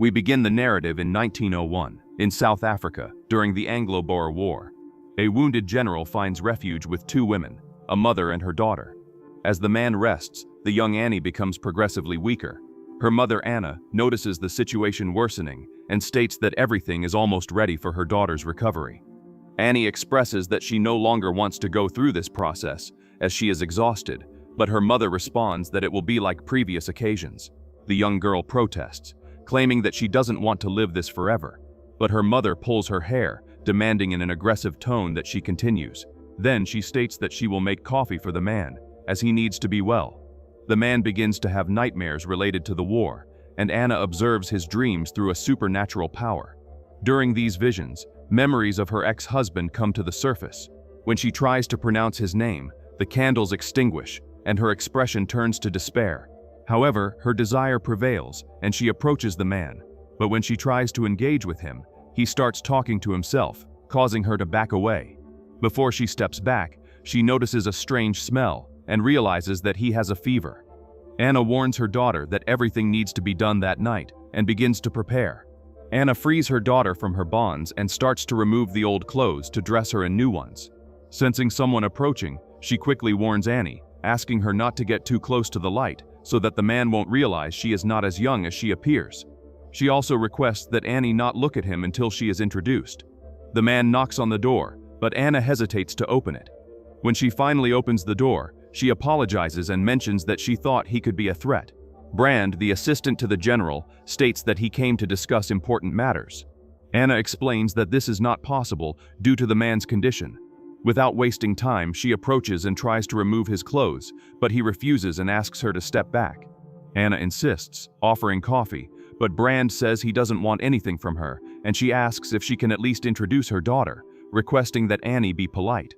We begin the narrative in 1901, in South Africa, during the Anglo-Boer War. A wounded general finds refuge with two women, a mother and her daughter. As the man rests, the young Annie becomes progressively weaker. Her mother Anna notices the situation worsening and states that everything is almost ready for her daughter's recovery. Annie expresses that she no longer wants to go through this process, as she is exhausted, but her mother responds that it will be like previous occasions. The young girl protests, claiming that she doesn't want to live this forever, but her mother pulls her hair, demanding in an aggressive tone that she continues. Then she states that she will make coffee for the man, as he needs to be well. The man begins to have nightmares related to the war, and Anna observes his dreams through a supernatural power. During these visions, memories of her ex-husband come to the surface. When she tries to pronounce his name, the candles extinguish, and her expression turns to despair. However, her desire prevails, and she approaches the man. But when she tries to engage with him, he starts talking to himself, causing her to back away. Before she steps back, she notices a strange smell and realizes that he has a fever. Anna warns her daughter that everything needs to be done that night and begins to prepare. Anna frees her daughter from her bonds and starts to remove the old clothes to dress her in new ones. Sensing someone approaching, she quickly warns Annie, asking her not to get too close to the light so that the man won't realize she is not as young as she appears. She also requests that Annie not look at him until she is introduced. The man knocks on the door, but Anna hesitates to open it. When she finally opens the door, she apologizes and mentions that she thought he could be a threat. Brand, the assistant to the general, states that he came to discuss important matters. Anna explains that this is not possible due to the man's condition. Without wasting time, she approaches and tries to remove his clothes, but he refuses and asks her to step back. Anna insists, offering coffee, but Brand says he doesn't want anything from her, and she asks if she can at least introduce her daughter, requesting that Annie be polite.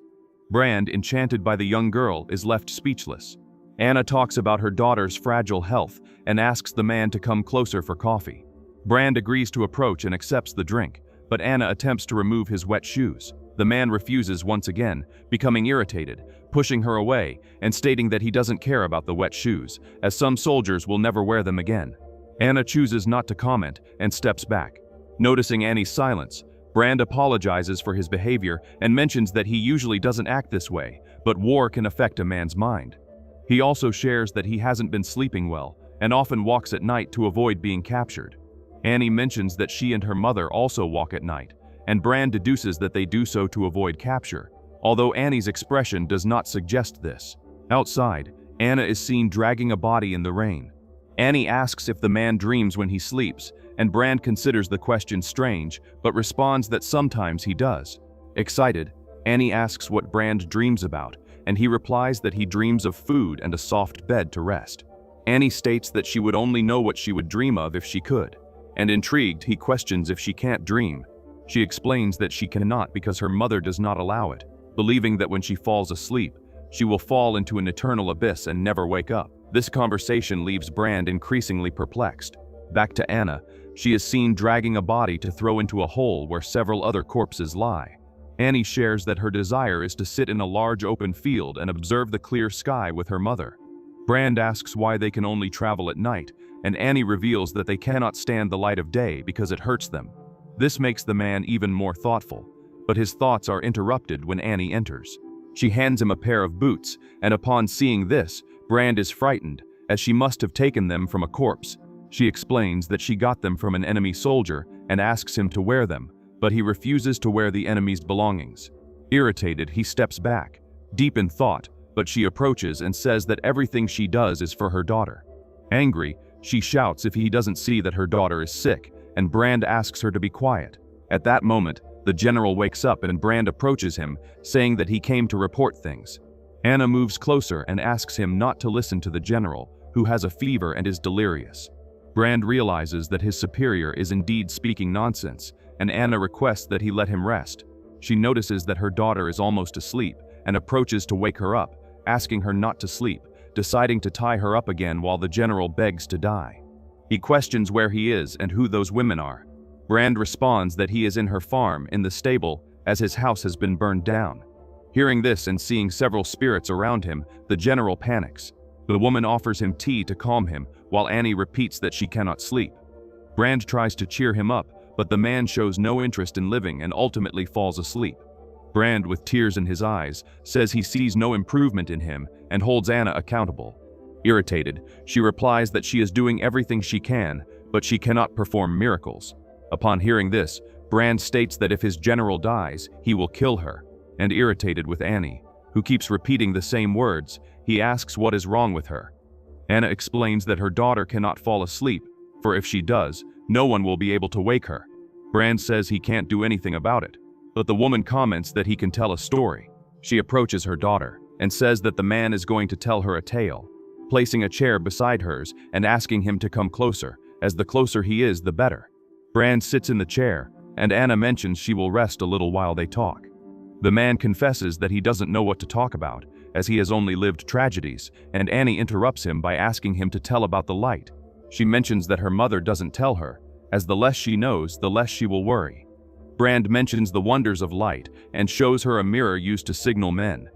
Brand, enchanted by the young girl, is left speechless. Anna talks about her daughter's fragile health and asks the man to come closer for coffee. Brand agrees to approach and accepts the drink, but Anna attempts to remove his wet shoes. The man refuses once again, becoming irritated, pushing her away and stating that he doesn't care about the wet shoes, as some soldiers will never wear them again. Anna chooses not to comment and steps back. Noticing Annie's silence, Brand apologizes for his behavior and mentions that he usually doesn't act this way, but war can affect a man's mind. He also shares that he hasn't been sleeping well and often walks at night to avoid being captured. Annie mentions that she and her mother also walk at night, and Brand deduces that they do so to avoid capture, although Annie's expression does not suggest this. Outside, Anna is seen dragging a body in the rain. Annie asks if the man dreams when he sleeps, and Brand considers the question strange, but responds that sometimes he does. Excited, Annie asks what Brand dreams about, and he replies that he dreams of food and a soft bed to rest. Annie states that she would only know what she would dream of if she could, and intrigued, he questions if she can't dream. She explains that she cannot because her mother does not allow it, believing that when she falls asleep, she will fall into an eternal abyss and never wake up. This conversation leaves Brand increasingly perplexed. Back to Anna, she is seen dragging a body to throw into a hole where several other corpses lie. Annie shares that her desire is to sit in a large open field and observe the clear sky with her mother. Brand asks why they can only travel at night, and Annie reveals that they cannot stand the light of day because it hurts them. This makes the man even more thoughtful, but his thoughts are interrupted when Annie enters. She hands him a pair of boots, and upon seeing this, Brand is frightened, as she must have taken them from a corpse. She explains that she got them from an enemy soldier and asks him to wear them, but he refuses to wear the enemy's belongings. Irritated, he steps back, deep in thought, but she approaches and says that everything she does is for her daughter. Angry, she shouts if he doesn't see that her daughter is sick, and Brand asks her to be quiet. At that moment, the general wakes up and Brand approaches him, saying that he came to report things. Anna moves closer and asks him not to listen to the general, who has a fever and is delirious. Brand realizes that his superior is indeed speaking nonsense, and Anna requests that he let him rest. She notices that her daughter is almost asleep and approaches to wake her up, asking her not to sleep, deciding to tie her up again while the general begs to die. He questions where he is and who those women are. Brand responds that he is in her farm in the stable as his house has been burned down. Hearing this and seeing several spirits around him, the general panics. The woman offers him tea to calm him, while Annie repeats that she cannot sleep. Brand tries to cheer him up, but the man shows no interest in living and ultimately falls asleep. Brand, with tears in his eyes, says he sees no improvement in him and holds Anna accountable. Irritated, she replies that she is doing everything she can, but she cannot perform miracles. Upon hearing this, Brand states that if his general dies, he will kill her. And irritated with Annie, who keeps repeating the same words, he asks what is wrong with her. Anna explains that her daughter cannot fall asleep, for if she does, no one will be able to wake her. Brand says he can't do anything about it, but the woman comments that he can tell a story. She approaches her daughter and says that the man is going to tell her a tale, placing a chair beside hers and asking him to come closer, as the closer he is, the better. Brand sits in the chair, and Anna mentions she will rest a little while they talk. The man confesses that he doesn't know what to talk about, as he has only lived tragedies, and Annie interrupts him by asking him to tell about the light. She mentions that her mother doesn't tell her, as the less she knows, the less she will worry. Brand mentions the wonders of light and shows her a mirror used to signal men.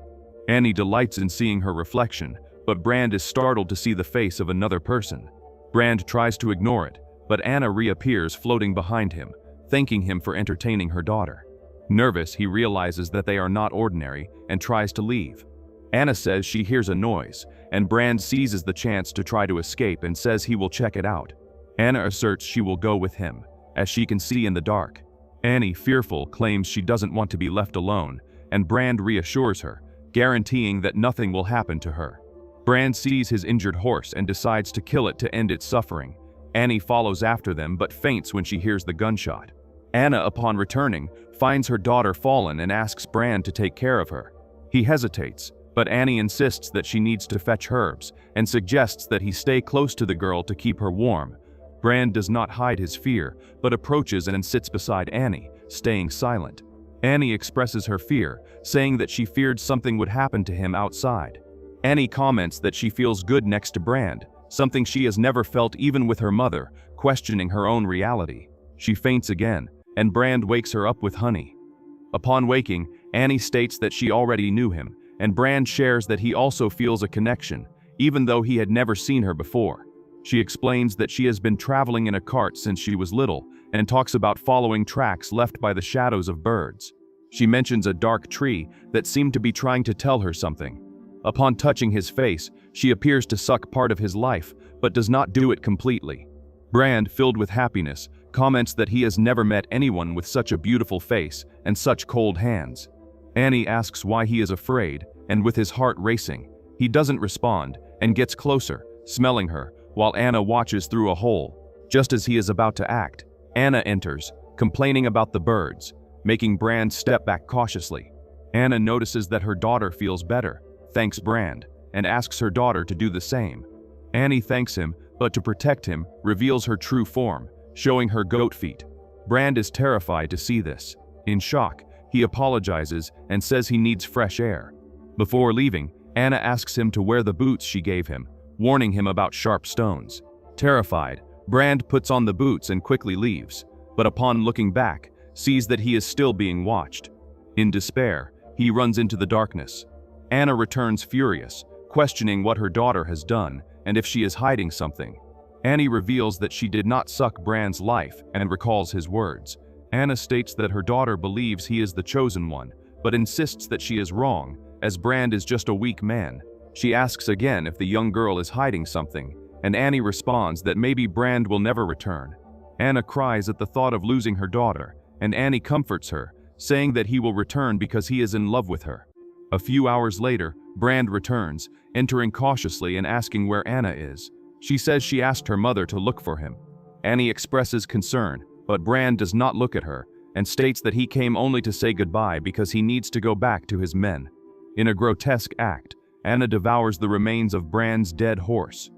Annie delights in seeing her reflection, but Brand is startled to see the face of another person. Brand tries to ignore it, but Anna reappears floating behind him, thanking him for entertaining her daughter. Nervous, he realizes that they are not ordinary and tries to leave. Anna says she hears a noise, and Brand seizes the chance to try to escape and says he will check it out. Anna asserts she will go with him, as she can see in the dark. Annie, fearful, claims she doesn't want to be left alone, and Brand reassures her, guaranteeing that nothing will happen to her. Brand sees his injured horse and decides to kill it to end its suffering. Annie follows after them but faints when she hears the gunshot. Anna, upon returning, finds her daughter fallen and asks Brand to take care of her. He hesitates, but Annie insists that she needs to fetch herbs and suggests that he stay close to the girl to keep her warm. Brand does not hide his fear, but approaches and sits beside Annie, staying silent. Annie expresses her fear, saying that she feared something would happen to him outside. Annie comments that she feels good next to Brand, something she has never felt even with her mother, questioning her own reality. She faints again, and Brand wakes her up with honey. Upon waking, Annie states that she already knew him, and Brand shares that he also feels a connection, even though he had never seen her before. She explains that she has been traveling in a cart since she was little, and talks about following tracks left by the shadows of birds. She mentions a dark tree that seemed to be trying to tell her something. Upon touching his face, she appears to suck part of his life, but does not do it completely. Brand, filled with happiness, comments that he has never met anyone with such a beautiful face and such cold hands. Annie asks why he is afraid, and with his heart racing, he doesn't respond and gets closer, smelling her, while Anna watches through a hole. Just as he is about to act, Anna enters, complaining about the birds, making Brand step back cautiously. Anna notices that her daughter feels better, thanks Brand, and asks her daughter to do the same. Annie thanks him, but to protect him, reveals her true form, showing her goat feet. Brand is terrified to see this. In shock, he apologizes and says he needs fresh air. Before leaving, Anna asks him to wear the boots she gave him, warning him about sharp stones. Terrified, Brand puts on the boots and quickly leaves, but upon looking back, sees that he is still being watched. In despair, he runs into the darkness. Anna returns furious, questioning what her daughter has done and if she is hiding something. Annie reveals that she did not suck Brand's life and recalls his words. Anna states that her daughter believes he is the chosen one, but insists that she is wrong, as Brand is just a weak man. She asks again if the young girl is hiding something, and Annie responds that maybe Brand will never return. Anna cries at the thought of losing her daughter, and Annie comforts her, saying that he will return because he is in love with her. A few hours later, Brand returns, entering cautiously and asking where Anna is. She says she asked her mother to look for him. Annie expresses concern, but Brand does not look at her and states that he came only to say goodbye because he needs to go back to his men. In a grotesque act, Anna devours the remains of Brand's dead horse.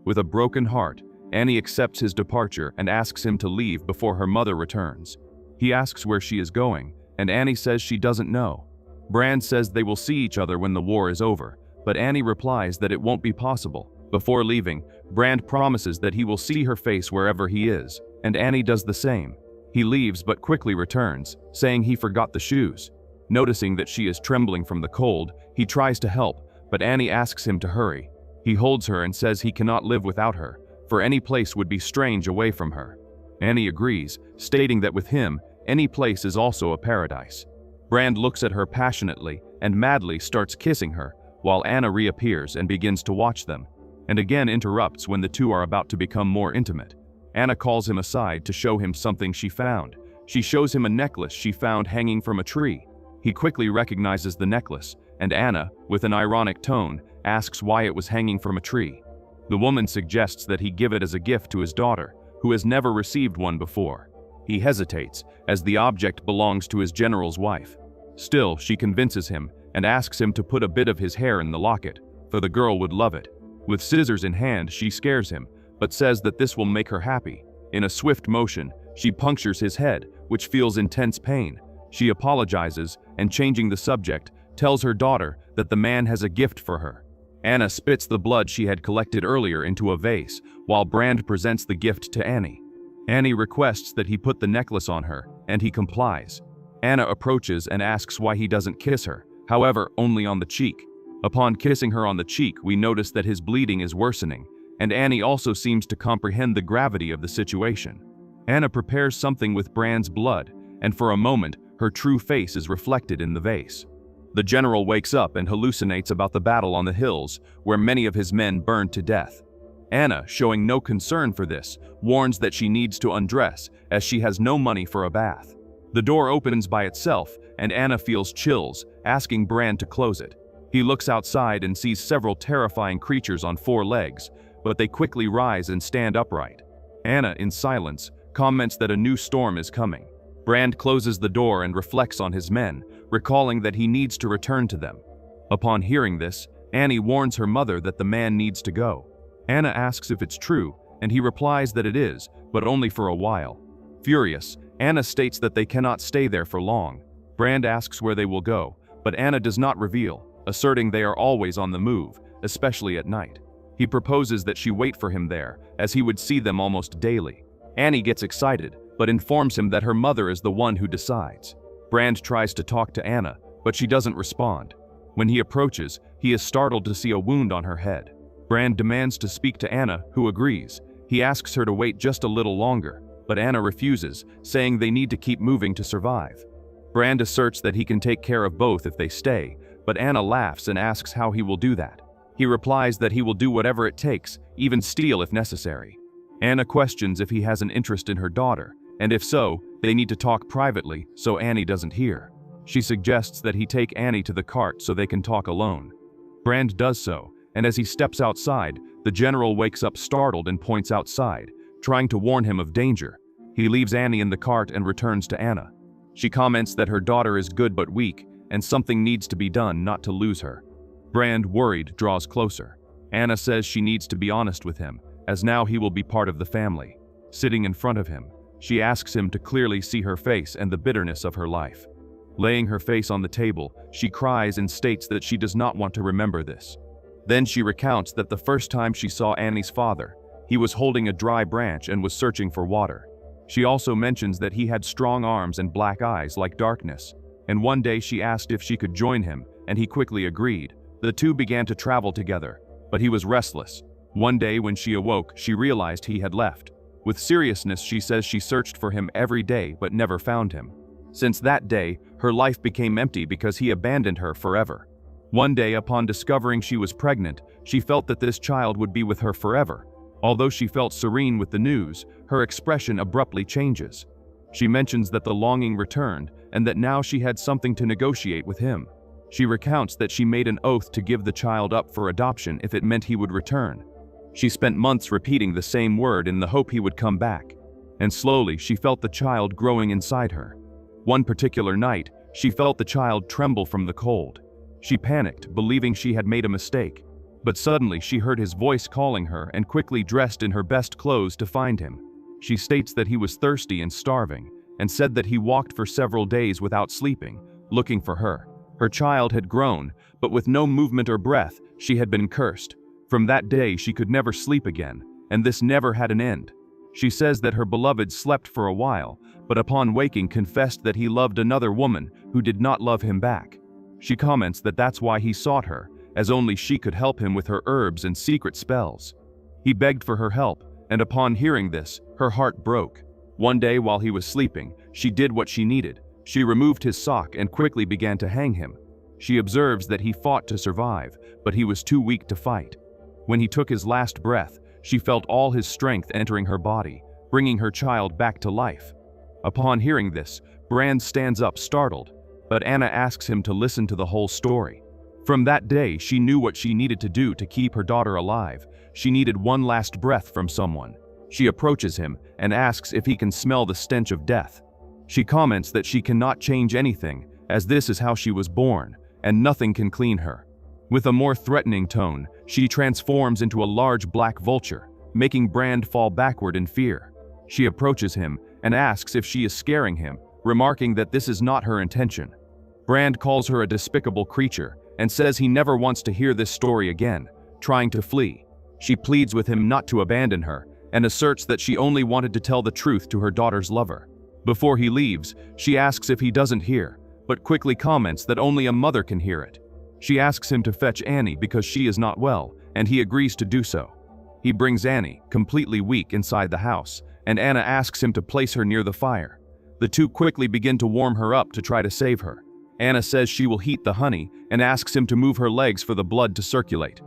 With a broken heart, Annie accepts his departure and asks him to leave before her mother returns. He asks where she is going, and Annie says she doesn't know. Brand says they will see each other when the war is over, but Annie replies that it won't be possible. Before leaving, Brand promises that he will see her face wherever he is, and Annie does the same. He leaves but quickly returns, saying he forgot the shoes. Noticing that she is trembling from the cold, he tries to help, but Annie asks him to hurry. He holds her and says he cannot live without her, for any place would be strange away from her. Annie agrees, stating that with him, any place is also a paradise. Brand looks at her passionately and madly starts kissing her, while Anna reappears and begins to watch them, and again interrupts when the two are about to become more intimate. Anna calls him aside to show him something she found. She shows him a necklace she found hanging from a tree. He quickly recognizes the necklace, and Anna, with an ironic tone, asks why it was hanging from a tree. The woman suggests that he give it as a gift to his daughter, who has never received one before. He hesitates, as the object belongs to his general's wife. Still, she convinces him and asks him to put a bit of his hair in the locket, for the girl would love it. With scissors in hand, she scares him, but says that this will make her happy. In a swift motion, she punctures his head, which feels intense pain. She apologizes and, changing the subject, tells her daughter that the man has a gift for her. Anna spits the blood she had collected earlier into a vase, while Brand presents the gift to Annie. Annie requests that he put the necklace on her, and he complies. Anna approaches and asks why he doesn't kiss her, however, only on the cheek. Upon kissing her on the cheek, we notice that his bleeding is worsening, and Annie also seems to comprehend the gravity of the situation. Anna prepares something with Brand's blood, and for a moment, her true face is reflected in the vase. The general wakes up and hallucinates about the battle on the hills, where many of his men burned to death. Anna, showing no concern for this, warns that she needs to undress, as she has no money for a bath. The door opens by itself, and Anna feels chills, asking Brand to close it. He looks outside and sees several terrifying creatures on 4 legs, but they quickly rise and stand upright. Anna, in silence, comments that a new storm is coming. Brand closes the door and reflects on his men, recalling that he needs to return to them. Upon hearing this, Annie warns her mother that the man needs to go. Anna asks if it's true, and he replies that it is, but only for a while. Furious, Anna states that they cannot stay there for long. Brand asks where they will go, but Anna does not reveal, asserting they are always on the move, especially at night. He proposes that she wait for him there, as he would see them almost daily. Annie gets excited, but informs him that her mother is the one who decides. Brand tries to talk to Anna, but she doesn't respond. When he approaches, he is startled to see a wound on her head. Brand demands to speak to Anna, who agrees. He asks her to wait just a little longer, but Anna refuses, saying they need to keep moving to survive. Brand asserts that he can take care of both if they stay, but Anna laughs and asks how he will do that. He replies that he will do whatever it takes, even steal if necessary. Anna questions if he has an interest in her daughter, and if so, they need to talk privately so Annie doesn't hear. She suggests that he take Annie to the cart so they can talk alone. Brand does so, and as he steps outside, the general wakes up startled and points outside, trying to warn him of danger. He leaves Annie in the cart and returns to Anna. She comments that her daughter is good but weak, and something needs to be done not to lose her. Brand, worried, draws closer. Anna says she needs to be honest with him, as now he will be part of the family. Sitting in front of him, she asks him to clearly see her face and the bitterness of her life. Laying her face on the table, she cries and states that she does not want to remember this. Then she recounts that the first time she saw Annie's father, he was holding a dry branch and was searching for water. She also mentions that he had strong arms and black eyes like darkness, and one day she asked if she could join him, and he quickly agreed. The two began to travel together, but he was restless. One day when she awoke, she realized he had left. With seriousness, she says she searched for him every day but never found him. Since that day, her life became empty because he abandoned her forever. One day, upon discovering she was pregnant, she felt that this child would be with her forever. Although she felt serene with the news, her expression abruptly changes. She mentions that the longing returned and that now she had something to negotiate with him. She recounts that she made an oath to give the child up for adoption if it meant he would return. She spent months repeating the same word in the hope he would come back, and slowly she felt the child growing inside her. One particular night, she felt the child tremble from the cold. She panicked, believing she had made a mistake, but suddenly she heard his voice calling her and quickly dressed in her best clothes to find him. She states that he was thirsty and starving, and said that he walked for several days without sleeping, looking for her. Her child had grown, but with no movement or breath, she had been cursed. From that day she could never sleep again, and this never had an end. She says that her beloved slept for a while, but upon waking confessed that he loved another woman who did not love him back. She comments that that's why he sought her, as only she could help him with her herbs and secret spells. He begged for her help, and upon hearing this, her heart broke. One day while he was sleeping, she did what she needed. She removed his sock and quickly began to hang him. She observes that he fought to survive, but he was too weak to fight. When he took his last breath, she felt all his strength entering her body, bringing her child back to life. Upon hearing this, Brand stands up startled, but Anna asks him to listen to the whole story. From that day, she knew what she needed to do to keep her daughter alive. She needed one last breath from someone. She approaches him and asks if he can smell the stench of death. She comments that she cannot change anything, as this is how she was born, and nothing can clean her. With a more threatening tone, she transforms into a large black vulture, making Brand fall backward in fear. She approaches him and asks if she is scaring him, remarking that this is not her intention. Brand calls her a despicable creature and says he never wants to hear this story again, trying to flee. She pleads with him not to abandon her and asserts that she only wanted to tell the truth to her daughter's lover. Before he leaves, she asks if he doesn't hear, but quickly comments that only a mother can hear it. She asks him to fetch Annie because she is not well, and he agrees to do so. He brings Annie, completely weak, inside the house, and Anna asks him to place her near the fire. The two quickly begin to warm her up to try to save her. Anna says she will heat the honey and asks him to move her legs for the blood to circulate.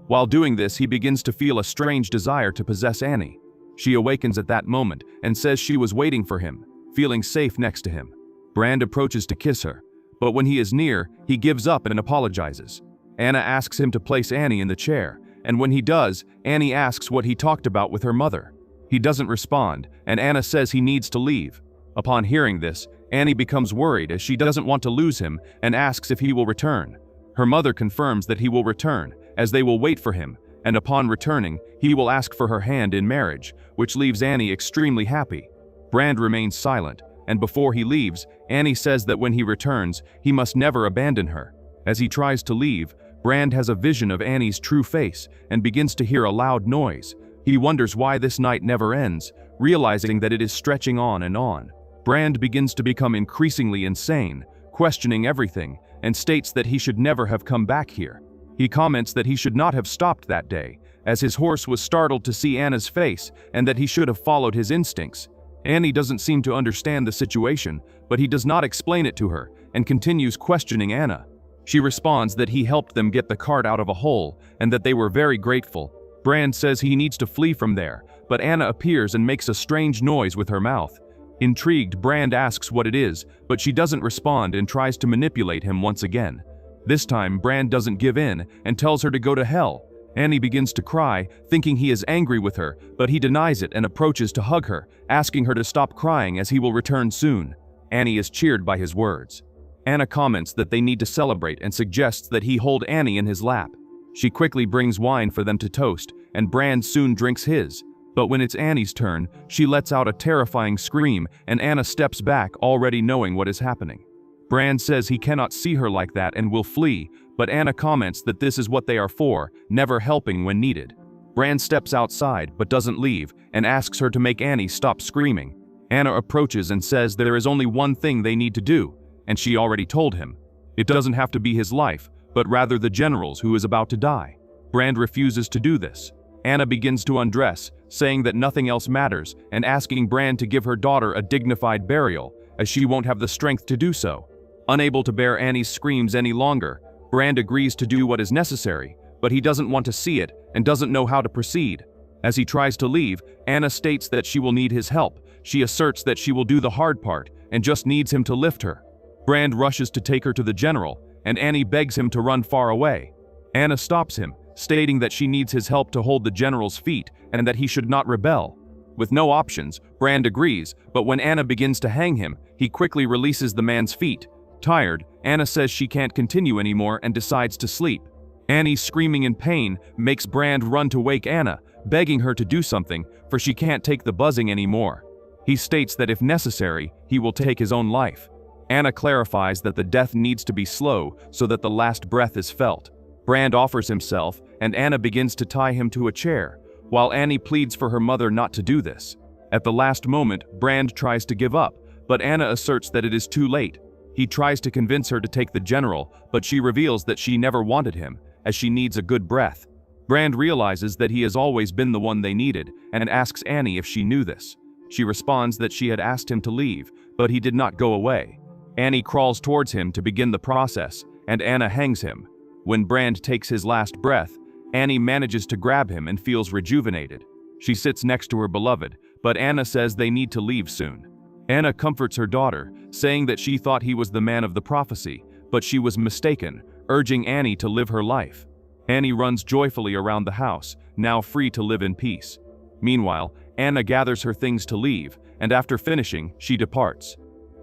While doing this, he begins to feel a strange desire to possess Annie. She awakens at that moment and says she was waiting for him, feeling safe next to him. Brand approaches to kiss her, but when he is near, he gives up and apologizes. Anna asks him to place Annie in the chair, and when he does, Annie asks what he talked about with her mother. He doesn't respond, and Anna says he needs to leave. Upon hearing this, Annie becomes worried as she doesn't want to lose him and asks if he will return. Her mother confirms that he will return, as they will wait for him, and upon returning, he will ask for her hand in marriage, which leaves Annie extremely happy. Brand remains silent, and before he leaves, Annie says that when he returns, he must never abandon her. As he tries to leave, Brand has a vision of Annie's true face and begins to hear a loud noise. He wonders why this night never ends, realizing that it is stretching on and on. Brand begins to become increasingly insane, questioning everything, and states that he should never have come back here. He comments that he should not have stopped that day, as his horse was startled to see Anna's face and that he should have followed his instincts. Annie doesn't seem to understand the situation, but he does not explain it to her and continues questioning Anna. She responds that he helped them get the cart out of a hole and that they were very grateful. Brand says he needs to flee from there, but Anna appears and makes a strange noise with her mouth. Intrigued, Brand asks what it is, but she doesn't respond and tries to manipulate him once again. This time, Brand doesn't give in and tells her to go to hell. Annie begins to cry, thinking he is angry with her, but he denies it and approaches to hug her, asking her to stop crying as he will return soon. Annie is cheered by his words. Anna comments that they need to celebrate and suggests that he hold Annie in his lap. She quickly brings wine for them to toast, and Brand soon drinks his. But when it's Annie's turn, she lets out a terrifying scream, and Anna steps back, already knowing what is happening. Brand says he cannot see her like that and will flee, but Anna comments that this is what they are for, never helping when needed. Brand steps outside but doesn't leave and asks her to make Annie stop screaming. Anna approaches and says there is only one thing they need to do, and she already told him. It doesn't have to be his life, but rather the general's who is about to die. Brand refuses to do this. Anna begins to undress, saying that nothing else matters and asking Brand to give her daughter a dignified burial, as she won't have the strength to do so. Unable to bear Annie's screams any longer, Brand agrees to do what is necessary, but he doesn't want to see it and doesn't know how to proceed. As he tries to leave, Anna states that she will need his help. She asserts that she will do the hard part and just needs him to lift her. Brand rushes to take her to the general, and Annie begs him to run far away. Anna stops him, stating that she needs his help to hold the general's feet and that he should not rebel. With no options, Brand agrees, but when Anna begins to hang him, he quickly releases the man's feet. Tired, Anna says she can't continue anymore and decides to sleep. Annie, screaming in pain, makes Brand run to wake Anna, begging her to do something, for she can't take the buzzing anymore. He states that if necessary, he will take his own life. Anna clarifies that the death needs to be slow so that the last breath is felt. Brand offers himself, and Anna begins to tie him to a chair, while Annie pleads for her mother not to do this. At the last moment, Brand tries to give up, but Anna asserts that it is too late. He tries to convince her to take the general, but she reveals that she never wanted him, as she needs a good breath. Brand realizes that he has always been the one they needed, and asks Annie if she knew this. She responds that she had asked him to leave, but he did not go away. Annie crawls towards him to begin the process, and Anna hangs him. When Brand takes his last breath, Annie manages to grab him and feels rejuvenated. She sits next to her beloved, but Anna says they need to leave soon. Anna comforts her daughter, saying that she thought he was the man of the prophecy, but she was mistaken, urging Annie to live her life. Annie runs joyfully around the house, now free to live in peace. Meanwhile, Anna gathers her things to leave, and after finishing, she departs.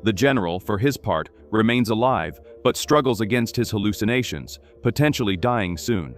The general, for his part, remains alive, but struggles against his hallucinations, potentially dying soon.